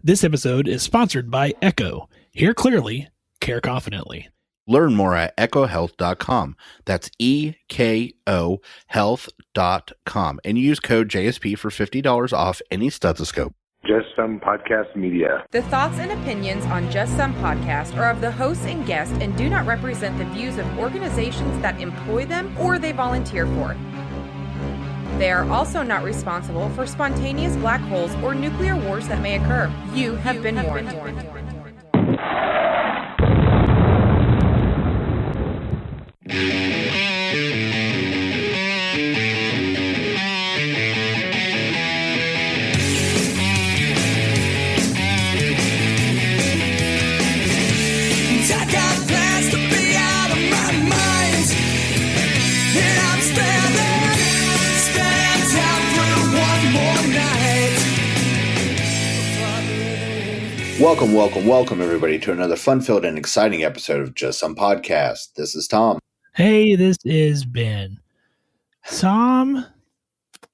This episode is sponsored by Echo. Hear clearly, care confidently. Learn more at echohealth.com. That's EKO health.com. And use code JSP for $50 off any stethoscope. Just Some Podcast Media. The thoughts and opinions on Just Some Podcast are of the hosts and guests and do not represent the views of organizations that employ them or they volunteer for. They are also not responsible for spontaneous black holes or nuclear wars that may occur. You have been warned. Welcome, everybody, to another fun-filled and exciting episode of Just Some Podcast. This is Tom. Hey, this is Ben. Tom,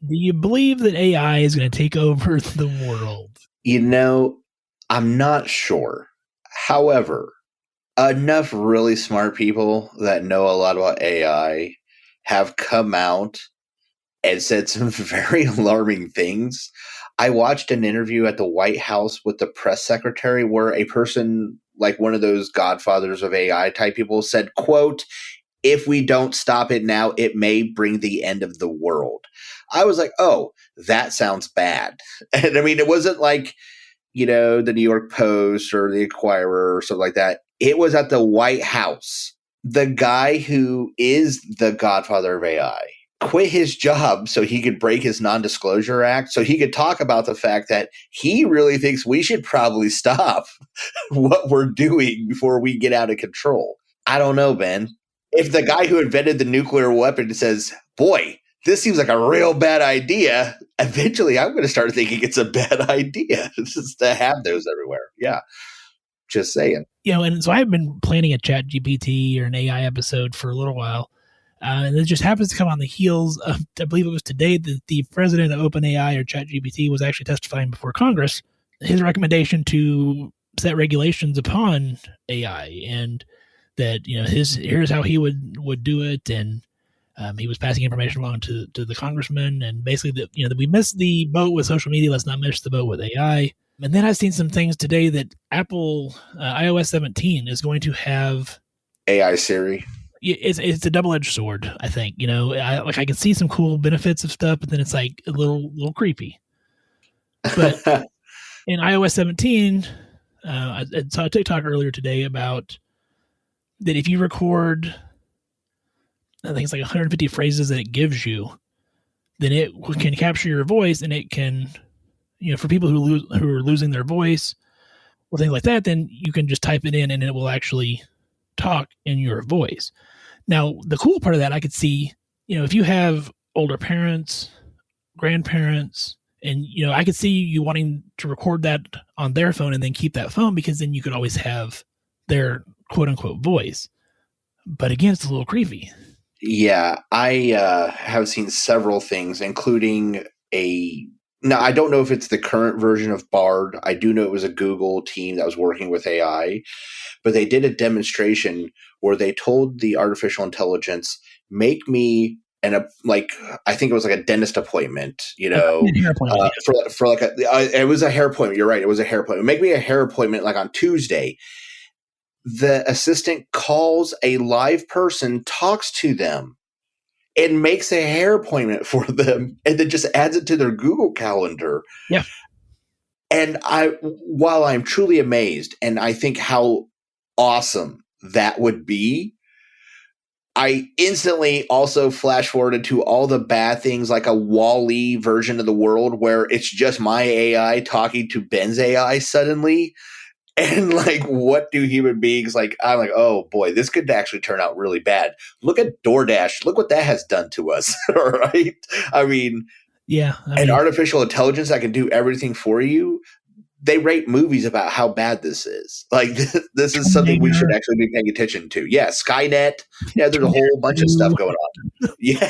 do you believe that AI is going to take over the world? You know, I'm not sure. However, enough really smart people that know a lot about AI have come out and said some very alarming things. I watched an interview at the White House with the press secretary where a person, like one of those godfathers of AI type people, said, quote, "If we don't stop it now, it may bring the end of the world." I was like, oh, that sounds bad. And I mean, it wasn't like, you know, the New York Post or the Inquirer or something like that. It was at the White House. The guy who is the godfather of AI quit his job so he could break his non-disclosure act, so he could talk about the fact that he really thinks we should probably stop what we're doing before we get out of control. I don't know, Ben. If the guy who invented the nuclear weapon says, boy, this seems like a real bad idea, eventually I'm going to start thinking it's a bad idea just to have those everywhere. Yeah. Just saying. You know, and so I've been planning a ChatGPT or an AI episode for a little while. And it just happens to come on the heels of, I believe it was today, that the president of OpenAI or ChatGPT was actually testifying before Congress. His recommendation to set regulations upon AI, and that, you know, here's how he would do it, and he was passing information along to the congressman, and basically that, you know, that we missed the boat with social media, let's not miss the boat with AI. And then I've seen some things today that Apple iOS 17 is going to have AI Siri. It's a double-edged sword, I think. You know, I can see some cool benefits of stuff, but then it's like a little creepy. But in iOS 17, I saw a TikTok earlier today about that if you record, I think it's like 150 phrases that it gives you, then it can capture your voice, and it can, you know, for people who are losing their voice or things like that, then you can just type it in and it will actually talk in your voice. Now, the cool part of that, I could see, you know, if you have older parents, grandparents, and, you know, I could see you wanting to record that on their phone and then keep that phone, because then you could always have their quote unquote voice. But again, it's a little creepy. Yeah, I have seen several things, including now, I don't know if it's the current version of Bard. I do know it was a Google team that was working with AI, but they did a demonstration where they told the artificial intelligence, make me I think it was like a dentist appointment, you know, for like it was a hair appointment. You're right. It was a hair appointment. Make me a hair appointment like on Tuesday. The assistant calls a live person, talks to them, and makes a hair appointment for them, and then just adds it to their Google Calendar. Yeah. And while I'm truly amazed, and I think how awesome that would be, I instantly also flash forwarded to all the bad things, like a Wall-E version of the world where it's just my AI talking to Ben's AI suddenly. And like, what do human beings like? I'm like, oh boy, this could actually turn out really bad. Look at DoorDash. Look what that has done to us. All right. I mean, yeah. An artificial intelligence that can do everything for you. They rate movies about how bad this is. Like, this is something we should actually be paying attention to. Yeah, Skynet. Yeah, there's a whole bunch of stuff going on. Yeah,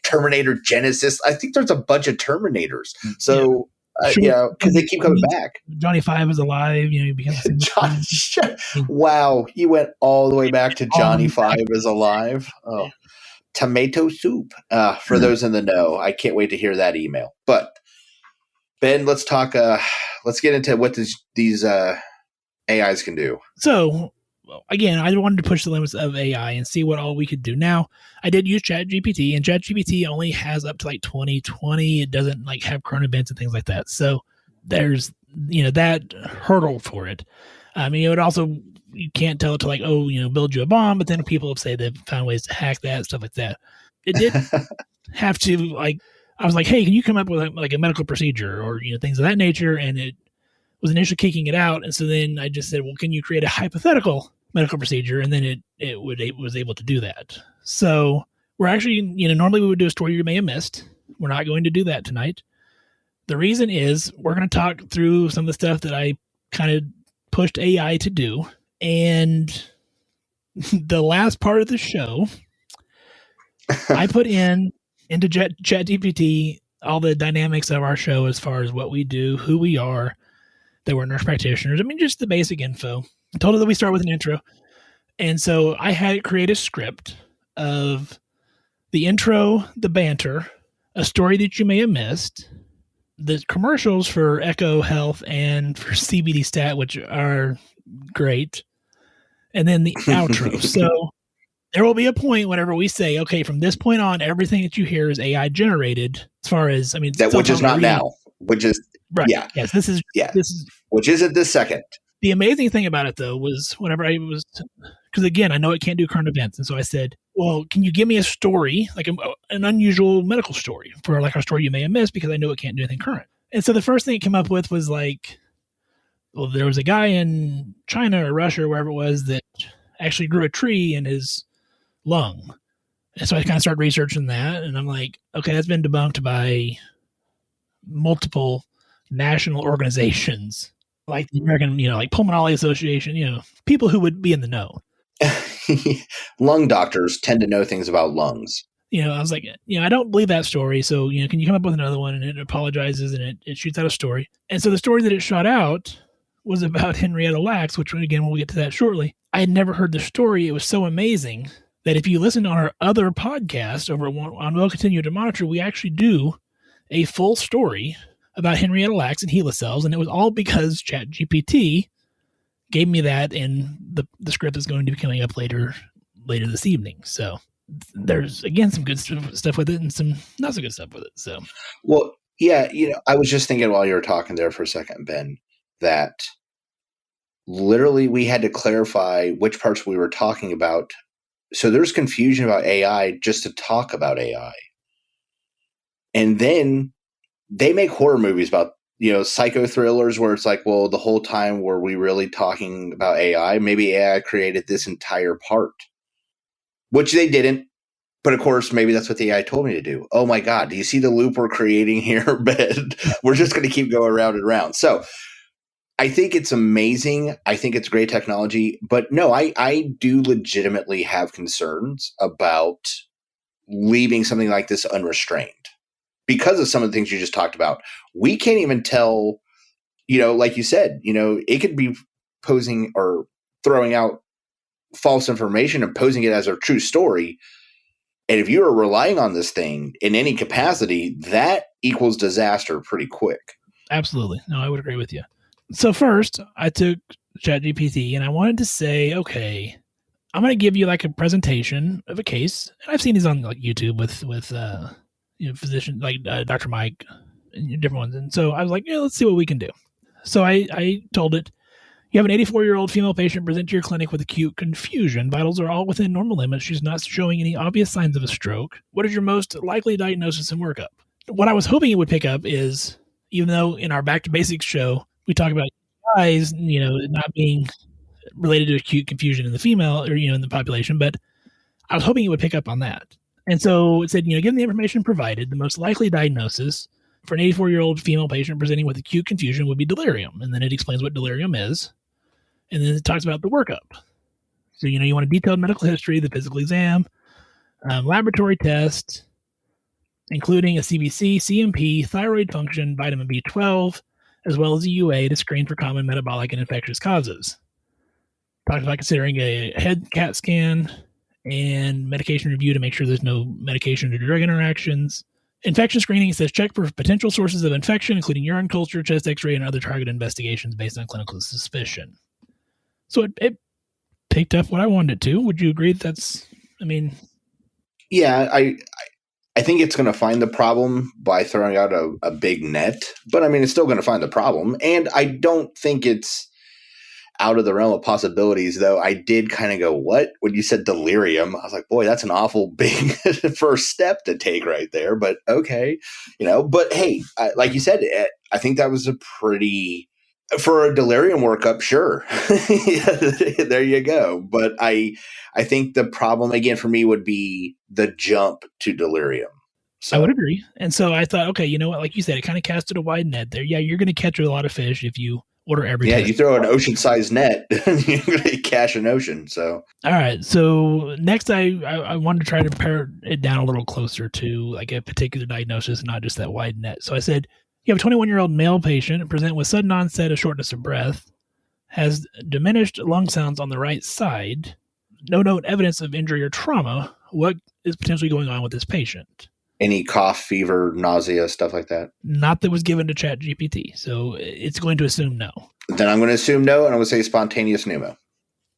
Terminator Genesis. I think there's a bunch of Terminators. So Sure, because they keep coming back. Johnny Five is alive. You know, he becomes Wow, you went all the way back to Johnny Five is alive. Oh, tomato soup. For those in the know, I can't wait to hear that email. But Ben, let's talk. Let's get into what these AIs can do. So, again, I wanted to push the limits of AI and see what all we could do. Now, I did use ChatGPT, and ChatGPT only has up to like 2020. It doesn't like have current events and things like that. So there's that hurdle for it. I mean, it would also, you can't tell it to like, build you a bomb, but then people have said they've found ways to hack that, stuff like that. It did have to like, I was like, hey, can you come up with a medical procedure or things of that nature, and it was initially kicking it out. And so then I just said, well, can you create a hypothetical medical procedure? And then it was able to do that. So we're actually, normally we would do a story you may have missed. We're not going to do that tonight. The reason is we're going to talk through some of the stuff that I kind of pushed AI to do. And the last part of the show, I put into ChatGPT all the dynamics of our show as far as what we do, who we are, that we're nurse practitioners. I mean, just the basic info. I told her that we start with an intro. And so I had it create a script of the intro, the banter, a story that you may have missed, the commercials for Echo Health and for CBD Stat, which are great, and then the outro. So there will be a point whenever we say, okay, from this point on, everything that you hear is AI generated. As far as, I mean, that which is not now, which is right. Yeah. Yes, this is which isn't this second. The amazing thing about it though was whenever I was, because again, I know it can't do current events, and so I said, well, can you give me a story, like an unusual medical story for like our story you may have missed, because I know it can't do anything current. And so the first thing it came up with was like, well, there was a guy in China or Russia or wherever it was that actually grew a tree in his lung. And so I kind of started researching that, and I'm like, okay, that's been debunked by multiple national organizations like the American, like Pulmonology Association, people who would be in the know. Lung doctors tend to know things about lungs. I was like, I don't believe that story. So, can you come up with another one? And it apologizes and it shoots out a story. And so the story that it shot out was about Henrietta Lacks, which again, we'll get to that shortly. I had never heard the story. It was so amazing that if you listen to our other podcast over on We'll Continue to Monitor, we actually do a full story about Henrietta Lacks and HeLa cells, and it was all because ChatGPT gave me that in the script that's going to be coming up later this evening. So there's again some good stuff with it and some not so good stuff with it. So, well, yeah, I was just thinking while you were talking there for a second, Ben, that literally we had to clarify which parts we were talking about. So there's confusion about AI just to talk about AI, and then they make horror movies about, psycho thrillers where it's like, well, the whole time were we really talking about AI? Maybe AI created this entire part, which they didn't. But of course, maybe that's what the AI told me to do. Oh my God, do you see the loop we're creating here, Ben? We're just going to keep going round and round. So I think it's amazing. I think it's great technology. But no, I do legitimately have concerns about leaving something like this unrestrained. Because of some of the things you just talked about, we can't even tell, like you said, it could be posing or throwing out false information and posing it as a true story. And if you are relying on this thing in any capacity, that equals disaster pretty quick. Absolutely. No, I would agree with you. So first, I took ChatGPT and I wanted to say, okay, I'm going to give you like a presentation of a case. And I've seen these on like YouTube with physician like Dr. Mike and different ones. And so I was like, let's see what we can do. So I told it, you have an 84-year-old female patient present to your clinic with acute confusion. Vitals are all within normal limits. She's not showing any obvious signs of a stroke. What is your most likely diagnosis and workup? What I was hoping it would pick up is, even though in our Back to Basics show, we talk about eyes, not being related to acute confusion in the female or, in the population, but I was hoping it would pick up on that. And so it said, given the information provided, the most likely diagnosis for an 84-year-old female patient presenting with acute confusion would be delirium. And then it explains what delirium is. And then it talks about the workup. So, you want a detailed medical history, the physical exam, laboratory test, including a CBC, CMP, thyroid function, vitamin B12, as well as a UA to screen for common metabolic and infectious causes. Talked about considering a head CAT scan and medication review to make sure there's no medication or drug interactions. Infection screening says check for potential sources of infection, including urine culture, chest x-ray, and other target investigations based on clinical suspicion. So it picked up what I wanted it to. Would you agree that's, Yeah, I think it's going to find the problem by throwing out a big net, but it's still going to find the problem. And I don't think it's out of the realm of possibilities, though. I did kind of go, what? When you said delirium, I was like, boy, that's an awful big first step to take right there. But okay, but hey, like you said, I think that was a pretty, for a delirium workup, sure. There you go. But I think the problem, again, for me would be the jump to delirium. So. I would agree. And so I thought, okay, you know what? Like you said, it kind of casted a wide net there. Yeah, you're going to catch a lot of fish if you order every test. You throw an ocean-sized net, you're going to catch an ocean. So, all right. So next, I wanted to try to pare it down a little closer to like a particular diagnosis, not just that wide net. So I said, you have a 21-year-old male patient present with sudden onset of shortness of breath, has diminished lung sounds on the right side, no known evidence of injury or trauma. What is potentially going on with this patient? Any cough, fever, nausea, stuff like that? Not that was given to ChatGPT. So it's going to assume no. Then I'm going to assume no, and I'm going to say spontaneous pneumo.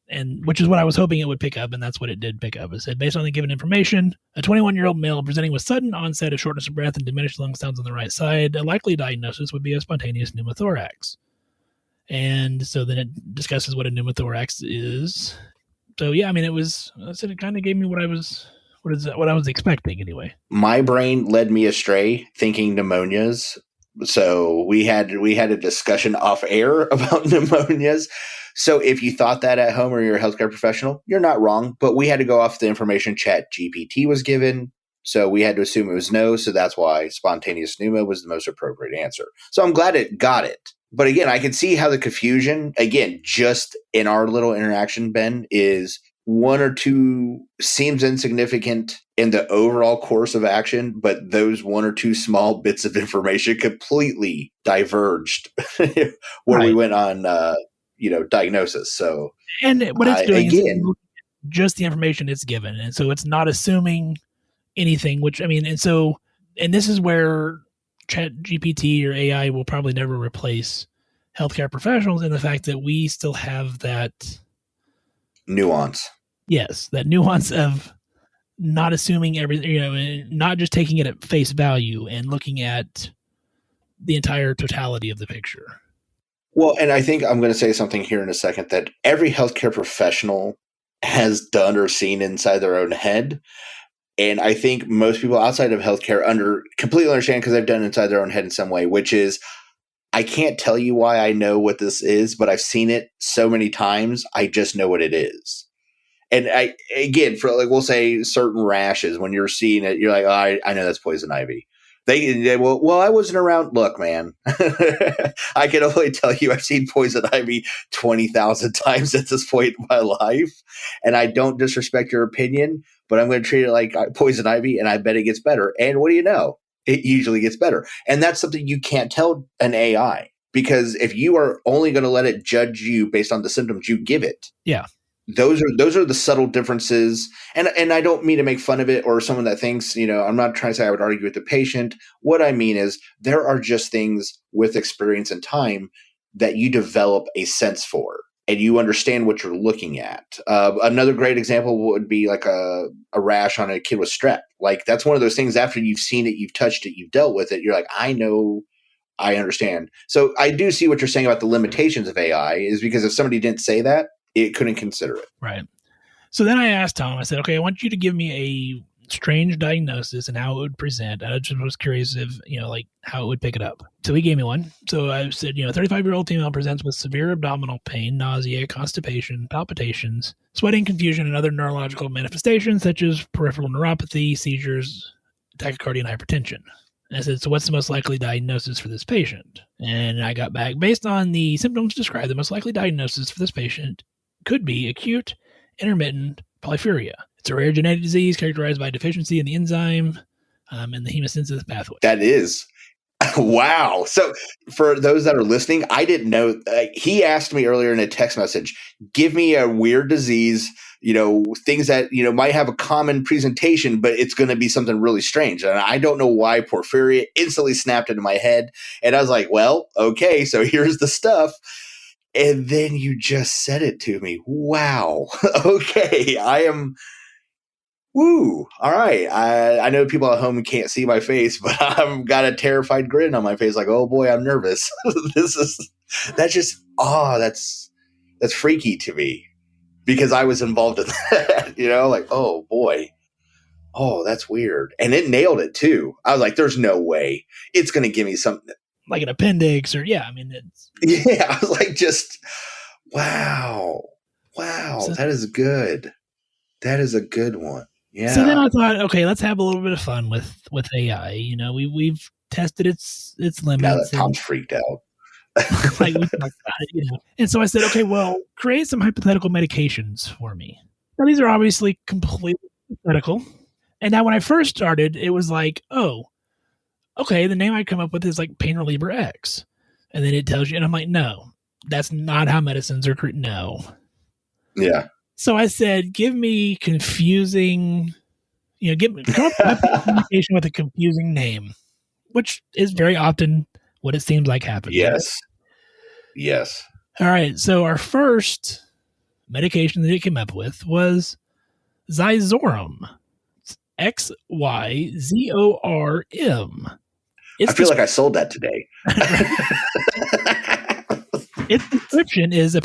And which is what I was hoping it would pick up, and that's what it did pick up. It said, based on the given information, a 21-year-old male presenting with sudden onset of shortness of breath and diminished lung sounds on the right side, a likely diagnosis would be a spontaneous pneumothorax. And so then it discusses what a pneumothorax is. So yeah, it kind of gave me what I was expecting anyway. My brain led me astray thinking pneumonias. So we had a discussion off air about pneumonias. So if you thought that at home or you're a healthcare professional, you're not wrong. But we had to go off the information ChatGPT was given. So we had to assume it was no. So that's why spontaneous pneumo was the most appropriate answer. So I'm glad it got it. But again, I can see how the confusion, again, just in our little interaction, Ben, is one or two seems insignificant in the overall course of action, but those one or two small bits of information completely diverged where we went on, diagnosis. So, and what it's doing is just the information it's given, and so it's not assuming anything. And this is where ChatGPT or AI will probably never replace healthcare professionals in the fact that we still have that nuance. Yes, that nuance of not assuming everything, not just taking it at face value and looking at the entire totality of the picture. Well, and I think I'm going to say something here in a second that every healthcare professional has done or seen inside their own head. And I think most people outside of healthcare completely understand because they've done inside their own head in some way, which is, I can't tell you why I know what this is, but I've seen it so many times. I just know what it is. And for we'll say certain rashes, when you're seeing it, you're like, oh, I know that's poison ivy. They well, I wasn't around. Look, man, I can only tell you I've seen poison ivy 20,000 times at this point in my life. And I don't disrespect your opinion, but I'm going to treat it like poison ivy, and I bet it gets better. And what do you know? It usually gets better. And that's something you can't tell an AI, because if you are only going to let it judge you based on the symptoms you give it. Yeah. Those are the subtle differences. And I don't mean to make fun of it or someone that thinks, I'm not trying to say I would argue with the patient. What I mean is there are just things with experience and time that you develop a sense for and you understand what you're looking at. Another great example would be like a rash on a kid with strep. Like that's one of those things after you've seen it, you've touched it, you've dealt with it. You're like, I know, I understand. So I do see what you're saying about the limitations of AI is because if somebody didn't say that, it couldn't consider it. Right. So then I asked Tom, I said, okay, I want you to give me a strange diagnosis and how it would present. I just was curious if, how it would pick it up. So he gave me one. So I said, 35-year-old female presents with severe abdominal pain, nausea, constipation, palpitations, sweating, confusion, and other neurological manifestations such as peripheral neuropathy, seizures, tachycardia, and hypertension. And I said, so what's the most likely diagnosis for this patient? And I got back, based on the symptoms described, the most likely diagnosis for this patient could be acute intermittent polyphyria. It's a rare genetic disease characterized by deficiency in the enzyme in the hemosynthesis pathway. That is. Wow. So for those that are listening, I didn't know. He asked me earlier in a text message, give me a weird disease, things that, might have a common presentation, but it's going to be something really strange. And I don't know why porphyria instantly snapped into my head. And I was like, well, okay, so here's the stuff. And then you just said it to me. Wow. Okay. I am. Woo! All right. I know people at home can't see my face, but I've got a terrified grin on my face. Like, oh boy, I'm nervous. That's freaky to me because I was involved in that. Like, oh boy, oh that's weird, and it nailed it too. I was like, there's no way it's going to give me something like an appendix, or I was like, just wow, so, that is good. That is a good one. Yeah. So then I thought, okay, let's have a little bit of fun with AI. We've tested its limits. Now that Tom's freaked out. Like we talked about it, And so I said, okay, well, create some hypothetical medications for me. Now these are obviously completely hypothetical. And now when I first started, it was like, oh, okay, the name I come up with is like pain reliever X. And then it tells you, and I'm like, no, that's not how medicines are created. No. Yeah. So I said, give me confusing, come up with a medication with a confusing name, which is very often what it seems like happens. Yes. Yes. All right. So our first medication that it came up with was Zyzorm. It's XYZORM. I feel like I sold that today. Its description is a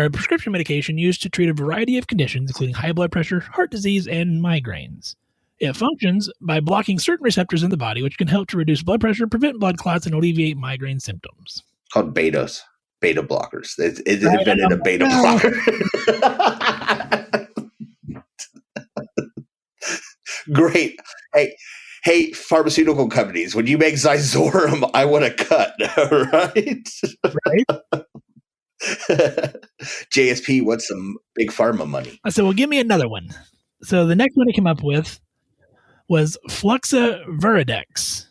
prescription medication used to treat a variety of conditions, including high blood pressure, heart disease, and migraines. It functions by blocking certain receptors in the body, which can help to reduce blood pressure, prevent blood clots, and alleviate migraine symptoms. It's called beta blockers. It invented a beta blocker. Great. Hey, pharmaceutical companies, when you make Zyzorm, I want a cut, right? JSP wants some big pharma money. I said, well, give me another one. So the next one I came up with was Fluxaveridex.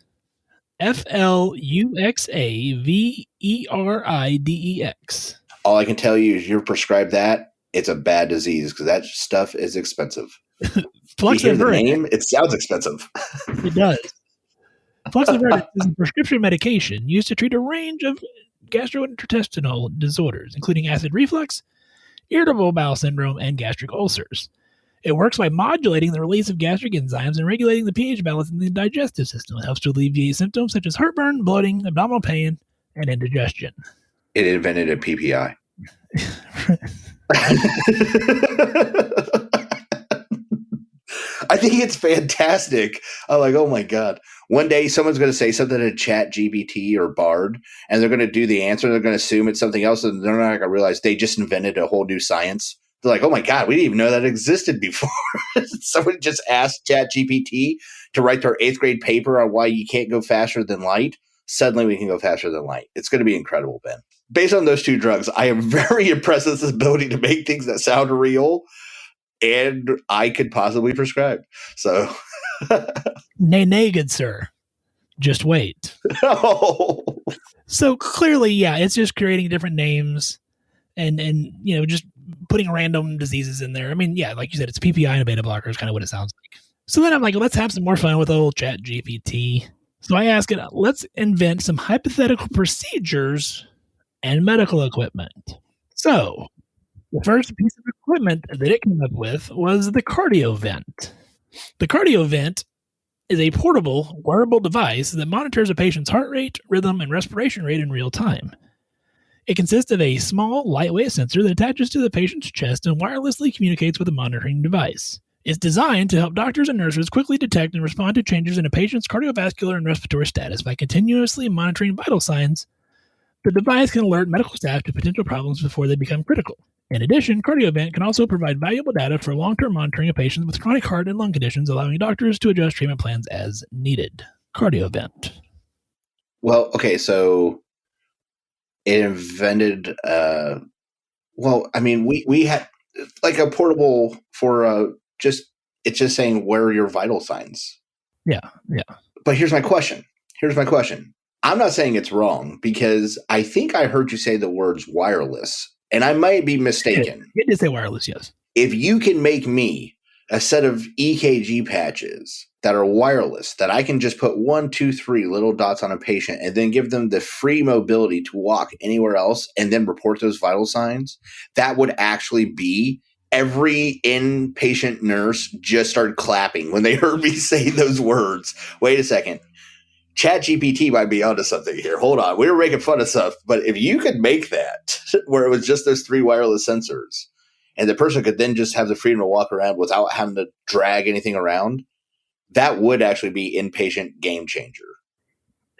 FLUXAVERIDEX. All I can tell you is you're prescribed that, it's a bad disease because that stuff is expensive. You hear the name, it sounds expensive. It does. Fluxaveridex is a prescription medication used to treat a range of gastrointestinal disorders, including acid reflux, irritable bowel syndrome, and gastric ulcers. It works by modulating the release of gastric enzymes and regulating the pH balance in the digestive system. It helps to alleviate symptoms such as heartburn, bloating, abdominal pain, and indigestion. It invented a PPI. I think it's fantastic. I'm like, oh my God. One day someone's going to say something to ChatGPT or Bard, and they're going to do the answer. They're going to assume it's something else, and they're not going to realize they just invented a whole new science. They're like, oh my God, we didn't even know that existed before. Someone just asked ChatGPT to write their 8th grade paper on why you can't go faster than light. Suddenly we can go faster than light. It's going to be incredible, Ben. Based on those two drugs, I am very impressed with this ability to make things that sound real and I could possibly prescribe. So, nay, good sir. Just wait. Oh. So clearly, it's just creating different names and just putting random diseases in there. I mean, like you said, it's PPI and a beta blocker is kind of what it sounds like. So then I'm like, let's have some more fun with old ChatGPT. So I ask it, let's invent some hypothetical procedures and medical equipment. So the first piece of equipment that it came up with was the CardioVent. The CardioVent is a portable, wearable device that monitors a patient's heart rate, rhythm, and respiration rate in real time. It consists of a small, lightweight sensor that attaches to the patient's chest and wirelessly communicates with the monitoring device. It's designed to help doctors and nurses quickly detect and respond to changes in a patient's cardiovascular and respiratory status by continuously monitoring vital signs. The device can alert medical staff to potential problems before they become critical. In addition, CardioVent can also provide valuable data for long-term monitoring of patients with chronic heart and lung conditions, allowing doctors to adjust treatment plans as needed. CardioVent. Well, okay, so it invented, we had like a portable for it's just saying where are your vital signs. Yeah. But here's my question. I'm not saying it's wrong because I think I heard you say the words wireless, and I might be mistaken. It did say wireless, yes. If you can make me a set of EKG patches that are wireless, that I can just put 1, 2, 3 little dots on a patient and then give them the free mobility to walk anywhere else and then report those vital signs, that would actually be every inpatient nurse just started clapping when they heard me say those words. Wait a second. ChatGPT might be onto something here. Hold on. We were making fun of stuff, but if you could make that where it was just those 3 wireless sensors and the person could then just have the freedom to walk around without having to drag anything around, that would actually be inpatient game changer.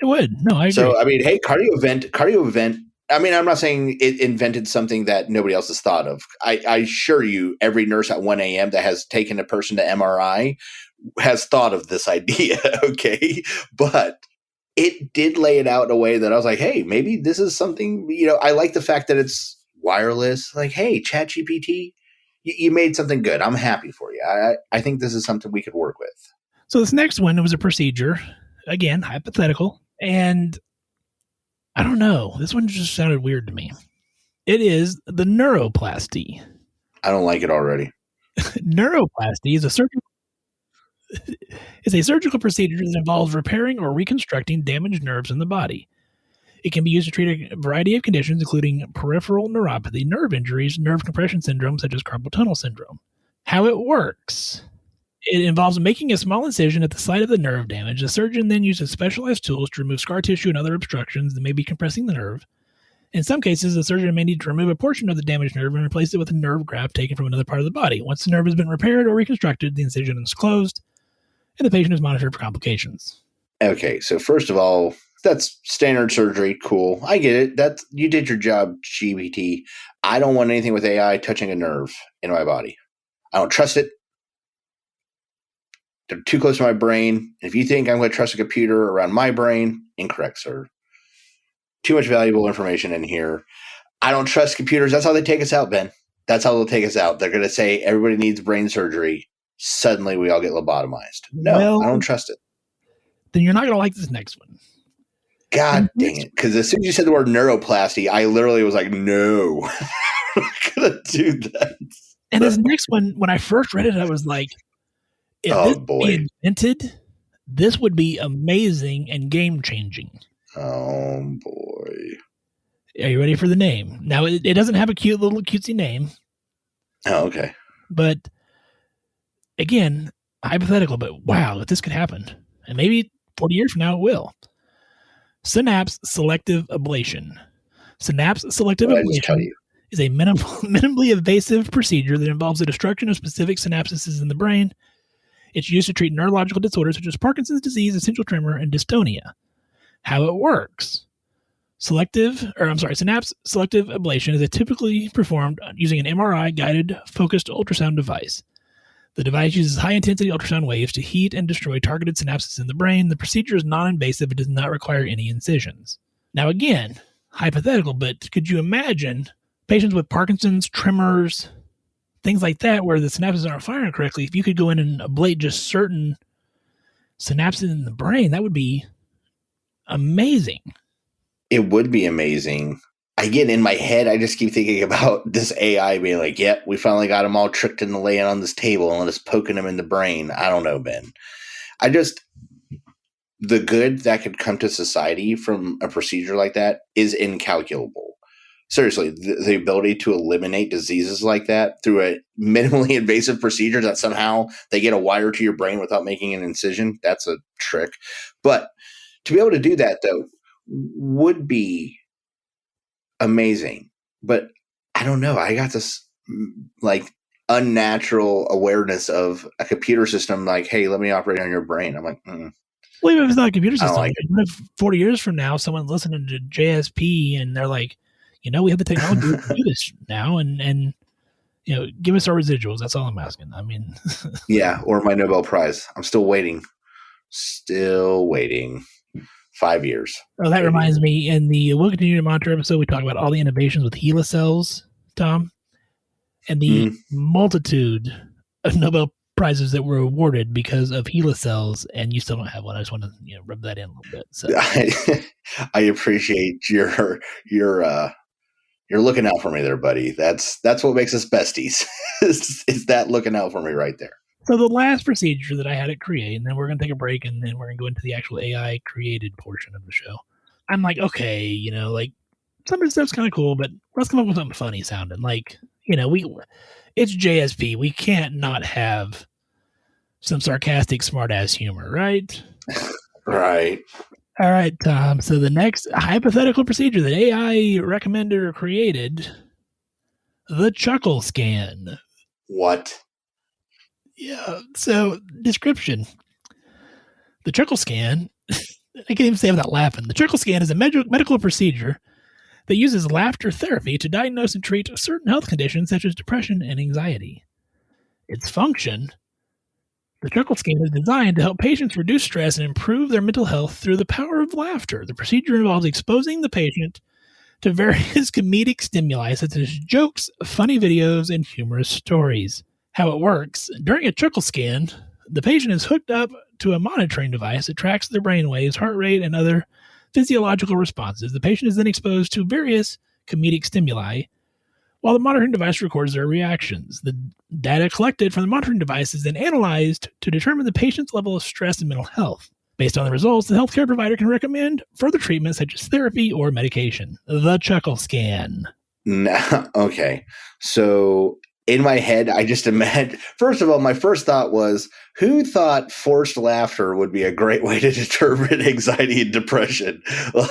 It would. No, I agree. So, I mean, hey, cardio event. I mean, I'm not saying it invented something that nobody else has thought of. I assure you, every nurse at 1 a.m. that has taken a person to MRI has thought of this idea, okay? But it did lay it out in a way that I was like, hey, maybe this is something, I like the fact that it's wireless. Like, hey, ChatGPT, you made something good. I'm happy for you. I think this is something we could work with. So this next one, it was a procedure, again, hypothetical, and I don't know. This one just sounded weird to me. It is the neuroplasty. I don't like it already. Neuroplasty is a surgical procedure that involves repairing or reconstructing damaged nerves in the body. It can be used to treat a variety of conditions, including peripheral neuropathy, nerve injuries, nerve compression syndrome, such as carpal tunnel syndrome. How it works. It involves making a small incision at the site of the nerve damage. The surgeon then uses specialized tools to remove scar tissue and other obstructions that may be compressing the nerve. In some cases, the surgeon may need to remove a portion of the damaged nerve and replace it with a nerve graft taken from another part of the body. Once the nerve has been repaired or reconstructed, the incision is closed, and the patient is monitored for complications. Okay, so first of all, that's standard surgery. Cool. I get it. You did your job, GPT. I don't want anything with AI touching a nerve in my body. I don't trust it. They're too close to my brain. If you think I'm going to trust a computer around my brain, incorrect, sir. Too much valuable information in here. I don't trust computers. That's how they take us out, Ben. That's how they'll take us out. They're going to say everybody needs brain surgery. Suddenly we all get lobotomized. No, I don't trust it. Then you're not going to like this next one. God dang it. Because as soon as you said the word neuroplasty, I literally was like, no. I'm not going to do that. And this next one, when I first read it, I was like, if this be invented, this would be amazing and game-changing. Oh, boy. Are you ready for the name? Now, it doesn't have a cute little cutesy name. Oh, okay. But, again, hypothetical, but wow, if this could happen. And maybe 40 years from now it will. Synapse selective ablation. Synapse selective ablation is a minimally invasive procedure that involves the destruction of specific synapses in the brain. It's used to treat neurological disorders such as Parkinson's disease, essential tremor, and dystonia. How it works. Synapse selective ablation is typically performed using an MRI-guided focused ultrasound device. The device uses high-intensity ultrasound waves to heat and destroy targeted synapses in the brain. The procedure is non-invasive and does not require any incisions. Now, again, hypothetical, but could you imagine patients with Parkinson's, tremors, things like that, where the synapses aren't firing correctly? If you could go in and ablate just certain synapses in the brain, that would be amazing. It would be amazing. Again, in my head, I just keep thinking about this AI being like, yep, we finally got them all tricked into laying on this table and us poking them in the brain. I don't know, Ben. The good that could come to society from a procedure like that is incalculable. Seriously, the ability to eliminate diseases like that through a minimally invasive procedure that somehow they get a wire to your brain without making an incision, that's a trick. But to be able to do that, though, would be amazing. But I don't know. I got this like unnatural awareness of a computer system like, hey, let me operate on your brain. I'm like, Well, even if it's not a computer system, like what if 40 years from now someone's listening to JSP and they're like, we have the technology to do this now and give us our residuals. That's all I'm asking. I mean, yeah, or my Nobel Prize. I'm still waiting. 5 years. Oh, that reminds me, in the We'll Continue to Monitor episode, we talk about all the innovations with HeLa cells, Tom, and the multitude of Nobel prizes that were awarded because of HeLa cells, and you still don't have one. I just want to rub that in a little bit. So I appreciate your you're looking out for me there, buddy. That's what makes us besties. is that looking out for me right there. So the last procedure that I had it create, and then we're going to take a break, and then we're going to go into the actual AI created portion of the show. I'm like, okay, like some of the stuff's kind of cool, but let's come up with something funny sounding. Like, it's JSP. We can't not have some sarcastic, smart-ass humor, right? Right. All right, Tom. So the next hypothetical procedure that AI recommended or created, the chuckle scan. What? Yeah. So description. The chuckle scan, I can't even say without laughing. The chuckle scan is a medical procedure that uses laughter therapy to diagnose and treat certain health conditions such as depression and anxiety. Its function, the chuckle scan is designed to help patients reduce stress and improve their mental health through the power of laughter. The procedure involves exposing the patient to various comedic stimuli such as jokes, funny videos, and humorous stories. How it works, during a chuckle scan, the patient is hooked up to a monitoring device that tracks their brain waves, heart rate, and other physiological responses. The patient is then exposed to various comedic stimuli while the monitoring device records their reactions. The data collected from the monitoring device is then analyzed to determine the patient's level of stress and mental health. Based on the results, the healthcare provider can recommend further treatment such as therapy or medication. The chuckle scan. Okay. So in my head, I just imagined, first of all, my first thought was, who thought forced laughter would be a great way to determine anxiety and depression?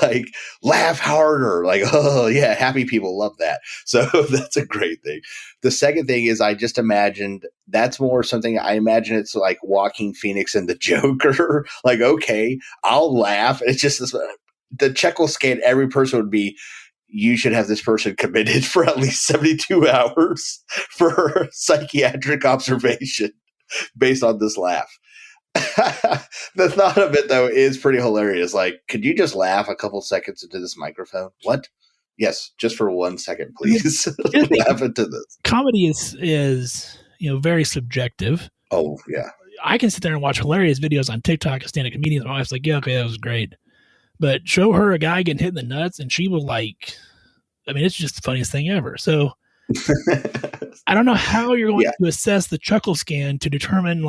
Like, laugh harder. Like, oh, yeah, happy people love that. So that's a great thing. The second thing is I just imagined that's more something I imagine it's like Joaquin Phoenix and the Joker. Like, okay, I'll laugh. It's just this, the chuckle scan, every person would be, you should have this person committed for at least 72 hours for psychiatric observation based on this laugh. The thought of it, though, is pretty hilarious. Like, could you just laugh a couple seconds into this microphone? What? Yes, just for 1 second, please. Laugh into this. Comedy is very subjective. Oh, yeah. I can sit there and watch hilarious videos on TikTok of stand-up comedians. My wife's like, yeah, okay, that was great. But show her a guy getting hit in the nuts, and she will it's just the funniest thing ever. So I don't know how you're going to assess the chuckle scan to determine,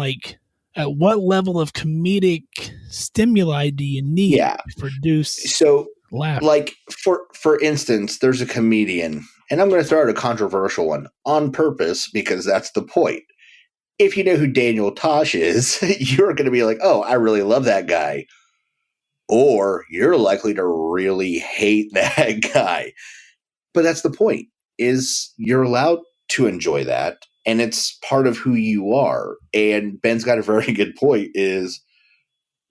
at what level of comedic stimuli do you need to produce laugh? Like, for instance, there's a comedian, and I'm going to throw out a controversial one on purpose because that's the point. If you know who Daniel Tosh is, you're going to be like, oh, I really love that guy. Or you're likely to really hate that guy. But that's the point, is you're allowed to enjoy that, and it's part of who you are. And Ben's got a very good point is,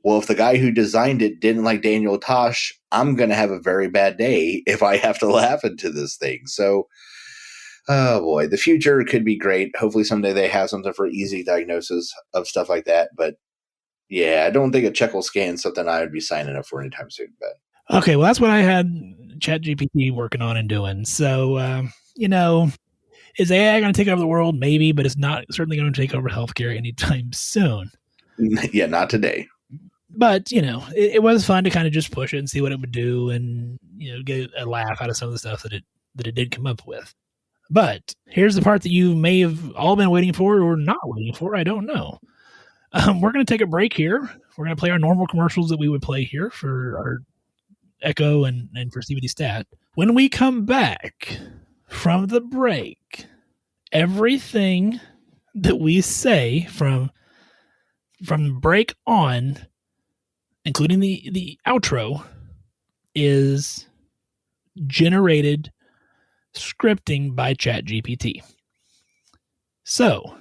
well, if the guy who designed it didn't like Daniel Tosh, I'm going to have a very bad day if I have to laugh into this thing. So, oh boy, the future could be great. Hopefully someday they have something for easy diagnosis of stuff like that. But yeah, I don't think a chuckle scan is something I would be signing up for anytime soon. But okay, well, that's what I had ChatGPT working on and doing. So, is AI going to take over the world? Maybe, but it's not certainly going to take over healthcare anytime soon. Yeah, not today. But, it was fun to kind of just push it and see what it would do and, get a laugh out of some of the stuff that it did come up with. But here's the part that you may have all been waiting for or not waiting for. I don't know. We're going to take a break here. We're going to play our normal commercials that we would play here for our Echo and for CBD Stat. When we come back from the break, everything that we say from break on, including the outro, is generated scripting by ChatGPT. So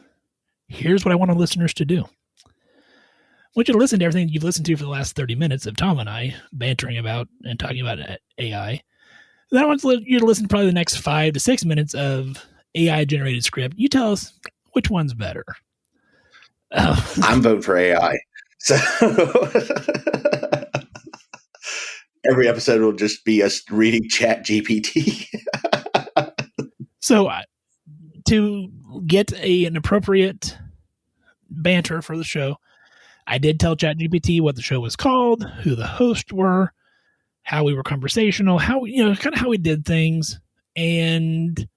here's what I want our listeners to do. I want you to listen to everything you've listened to for the last 30 minutes of Tom and I bantering about and talking about AI. Then I want you to listen to probably the next 5 to 6 minutes of AI-generated script. You tell us which one's better. I'm voting for AI. So every episode will just be us reading ChatGPT. So to get an appropriate banter for the show. I did tell ChatGPT what the show was called, who the hosts were, how we were conversational, kind of how we did things, and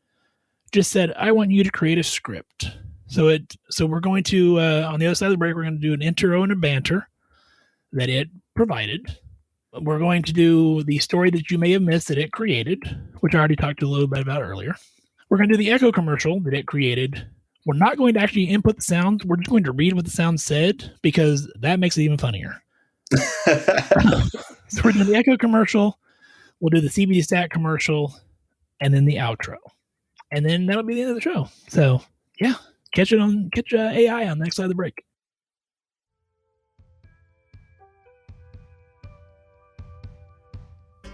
just said, I want you to create a script. So we're going to, on the other side of the break, we're going to do an intro and a banter that it provided. We're going to do the story that you may have missed that it created, which I already talked a little bit about earlier. We're going to do the echo commercial that it created. We're not going to actually input the sound. We're just going to read what the sound said because that makes it even funnier. So we're doing the echo commercial. We'll do the CBD stat commercial and then the outro. And then that'll be the end of the show. So yeah, catch AI on the next side of the break.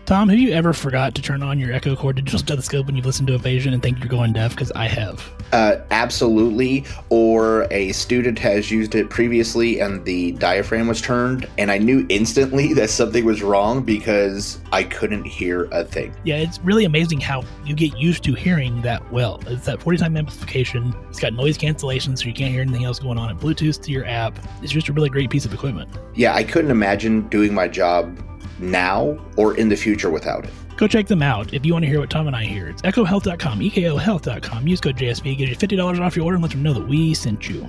Tom, have you ever forgot to turn on your echo cord digital stethoscope when you've listened to a patient and think you're going deaf? Because I have. Absolutely. Or a student has used it previously and the diaphragm was turned, and I knew instantly that something was wrong because I couldn't hear a thing. Yeah, it's really amazing how you get used to hearing that well. It's that 40-time amplification. It's got noise cancellation, so you can't hear anything else going on. And Bluetooth to your app. It's just a really great piece of equipment. Yeah, I couldn't imagine doing my job now or in the future without it. Go check them out if you want to hear what Tom and I hear. It's ecohealth.com, ekohealth.com. Use code JSV, gives you $50 off your order and let them know that we sent you.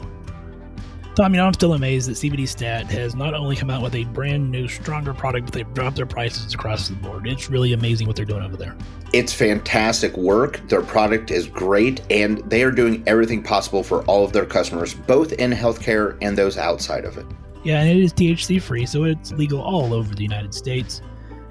Tom, I'm still amazed that CBD Stat has not only come out with a brand new, stronger product, but they've dropped their prices across the board. It's really amazing what they're doing over there. It's fantastic work. Their product is great, and they are doing everything possible for all of their customers, both in healthcare and those outside of it. Yeah, and it is THC free, so it's legal all over the United States.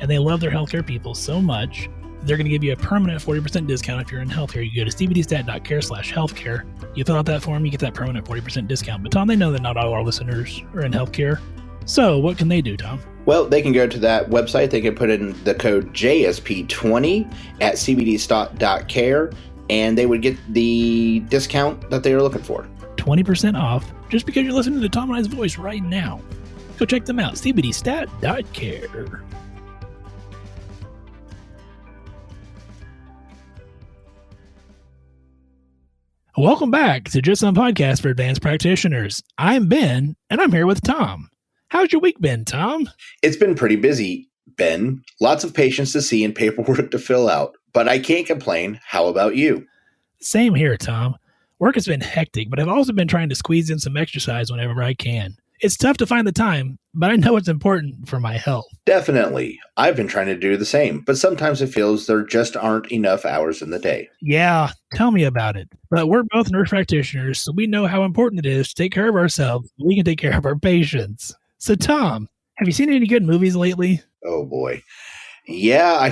And they love their healthcare people so much, they're going to give you a permanent 40% discount if you're in healthcare. You go to cbdstat.care/healthcare. You fill out that form, you get that permanent 40% discount. But Tom, they know that not all our listeners are in healthcare. So what can they do, Tom? Well, they can go to that website. They can put in the code JSP20 at cbdstat.care, and they would get the discount that they are looking for. 20% off just because you're listening to Tom and I's voice right now. Go check them out, cbdstat.care. Welcome back to Just Some Podcast for Advanced Practitioners. I'm Ben, and I'm here with Tom. How's your week been, Tom? It's been pretty busy, Ben. Lots of patients to see and paperwork to fill out, but I can't complain. How about you? Same here, Tom. Work has been hectic, but I've also been trying to squeeze in some exercise whenever I can. It's tough to find the time, but I know it's important for my health. Definitely. I've been trying to do the same, but sometimes it feels there just aren't enough hours in the day. Yeah, tell me about it. But we're both nurse practitioners, so we know how important it is to take care of ourselves so we can take care of our patients. So, Tom, have you seen any good movies lately? Oh, boy. Yeah, I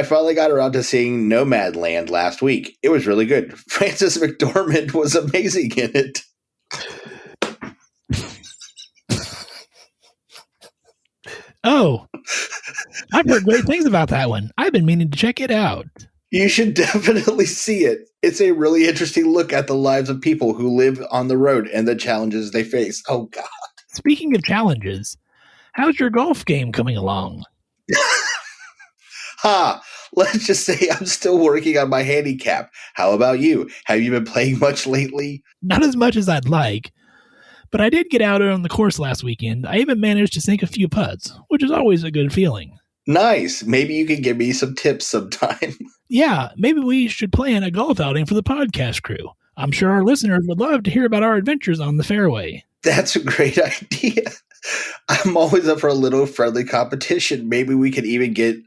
finally got around to seeing Nomadland last week. It was really good. Frances McDormand was amazing in it. Oh, I've heard great things about that one. I've been meaning to check it out. You should definitely see it. It's a really interesting look at the lives of people who live on the road and the challenges they face. Oh, God. Speaking of challenges, how's your golf game coming along? Let's just say I'm still working on my handicap. How about you? Have you been playing much lately? Not as much as I'd like, but I did get out on the course last weekend. I even managed to sink a few putts, which is always a good feeling. Nice. Maybe you can give me some tips sometime. Yeah, maybe we should plan a golf outing for the podcast crew. I'm sure our listeners would love to hear about our adventures on the fairway. That's a great idea. I'm always up for a little friendly competition. Maybe we could even get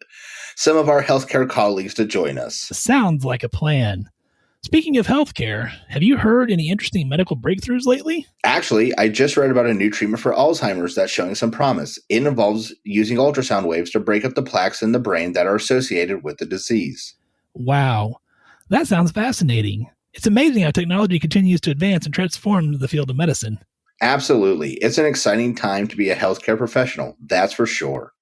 some of our healthcare colleagues to join us. Sounds like a plan. Speaking of healthcare, have you heard any interesting medical breakthroughs lately? Actually, I just read about a new treatment for Alzheimer's that's showing some promise. It involves using ultrasound waves to break up the plaques in the brain that are associated with the disease. Wow, that sounds fascinating. It's amazing how technology continues to advance and transform the field of medicine. Absolutely. It's an exciting time to be a healthcare professional, that's for sure.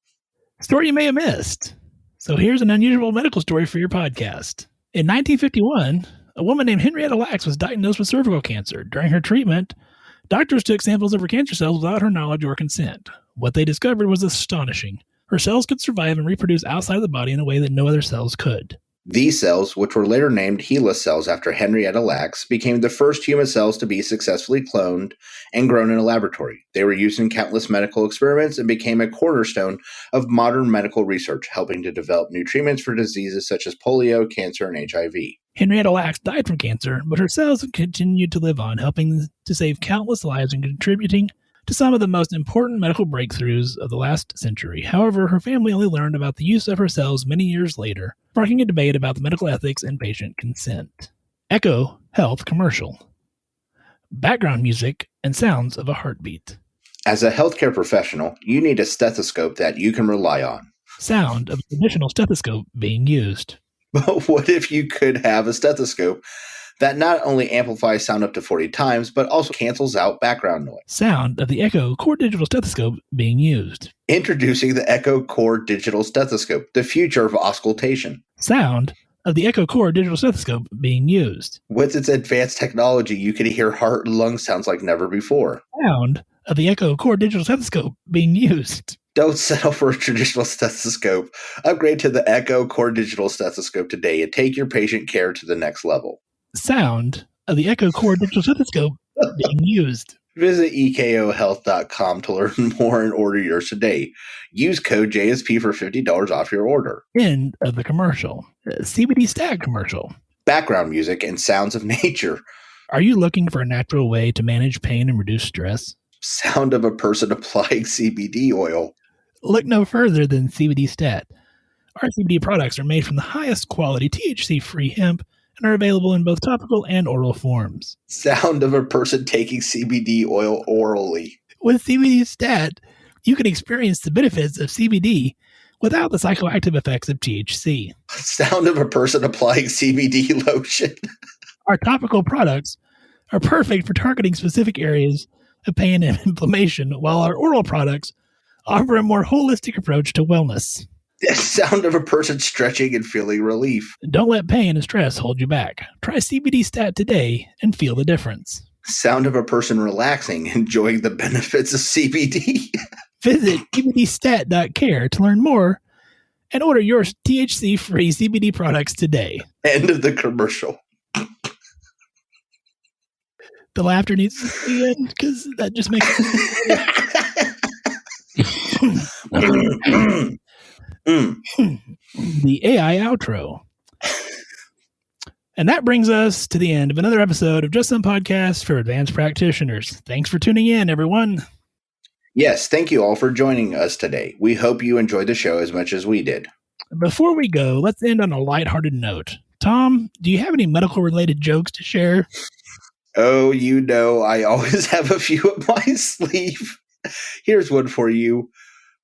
Story you may have missed. So here's an unusual medical story for your podcast. In 1951, a woman named Henrietta Lacks was diagnosed with cervical cancer. During her treatment, doctors took samples of her cancer cells without her knowledge or consent. What they discovered was astonishing. Her cells could survive and reproduce outside of the body in a way that no other cells could. These cells, which were later named HeLa cells after Henrietta Lacks, became the first human cells to be successfully cloned and grown in a laboratory. They were used in countless medical experiments and became a cornerstone of modern medical research, helping to develop new treatments for diseases such as polio, cancer, and HIV. Henrietta Lacks died from cancer, but her cells have continued to live on, helping to save countless lives and contributing to some of the most important medical breakthroughs of the last century. However, her family only learned about the use of her cells many years later, sparking a debate about the medical ethics and patient consent. Echo Health commercial. Background music and sounds of a heartbeat. As a healthcare professional, you need a stethoscope that you can rely on. Sound of a traditional stethoscope being used. But what if you could have a stethoscope that not only amplifies sound up to 40 times, but also cancels out background noise? Sound of the Echo Core Digital Stethoscope being used. Introducing the Echo Core Digital Stethoscope, the future of auscultation. Sound of the Echo Core Digital Stethoscope being used. With its advanced technology, you can hear heart and lung sounds like never before. Sound of the Echo Core Digital Stethoscope being used. Don't settle for a traditional stethoscope. Upgrade to the Echo Core Digital Stethoscope today and take your patient care to the next level. Sound of the Echo Core Digital Stethoscope being used. Visit ekohealth.com to learn more and order yours today. Use code JSP for $50 off your order. End of the commercial. CBD Stat commercial. Background music and sounds of nature. Are you looking for a natural way to manage pain and reduce stress? Sound of a person applying CBD oil. Look no further than CBD Stat. Our CBD products are made from the highest quality THC-free hemp and are available in both topical and oral forms. Sound of a person taking CBD oil orally. With CBD Stat, you can experience the benefits of CBD without the psychoactive effects of THC. Sound of a person applying CBD lotion. Our topical products are perfect for targeting specific areas of pain and inflammation, while our oral products offer a more holistic approach to wellness. The sound of a person stretching and feeling relief. Don't let pain and stress hold you back. Try CBD Stat today and feel the difference. Sound of a person relaxing, enjoying the benefits of CBD. Visit cbdstat.care to learn more and order your THC-free CBD products today. End of the commercial. The laughter needs to be in because that just makes the AI outro. And that brings us to the end of another episode of Just Some Podcast for Advanced Practitioners. Thanks for tuning in, everyone. Yes, thank you all for joining us today. We hope you enjoyed the show as much as we did. Before we go, let's end on a lighthearted note. Tom, do you have any medical-related jokes to share? Oh, you know, I always have a few up my sleeve. Here's one for you.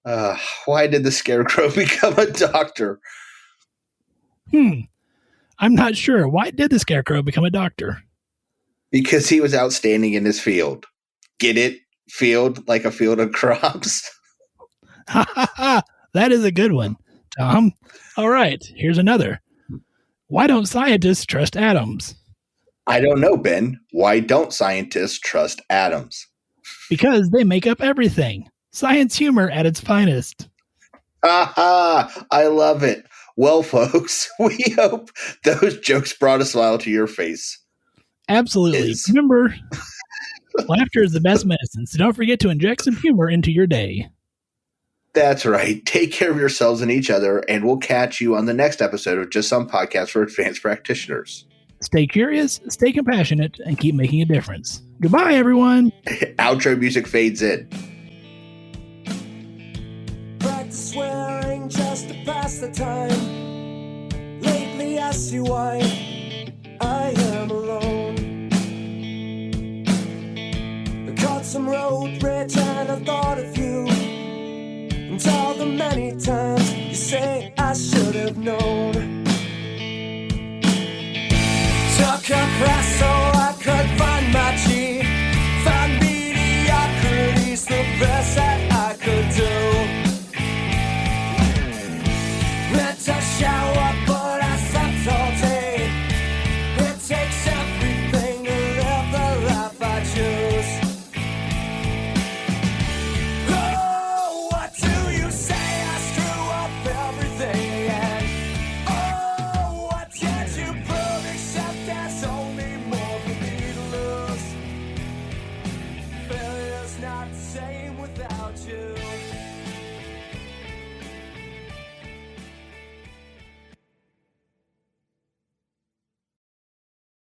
Why did the scarecrow become a doctor? I'm not sure. Why did the scarecrow become a doctor? Because he was outstanding in his field. Get it? Field, like a field of crops. Ha ha ha! That is a good one, Tom. All right, here's another. Why don't scientists trust atoms? I don't know, Ben. Why don't scientists trust atoms? Because they make up everything. Science humor at its finest. Ha ha! I love it. Well, folks, we hope those jokes brought a smile to your face. Absolutely. Remember, laughter is the best medicine, so don't forget to inject some humor into your day. That's right. Take care of yourselves and each other, and we'll catch you on the next episode of Just Some Podcast for Advanced Practitioners. Stay curious, stay compassionate, and keep making a difference. Goodbye, everyone. Outro music fades in. Practice swearing just to pass the time. Lately I see why I am alone. I caught some road rage and I thought of you. And all the many times you say I should have known.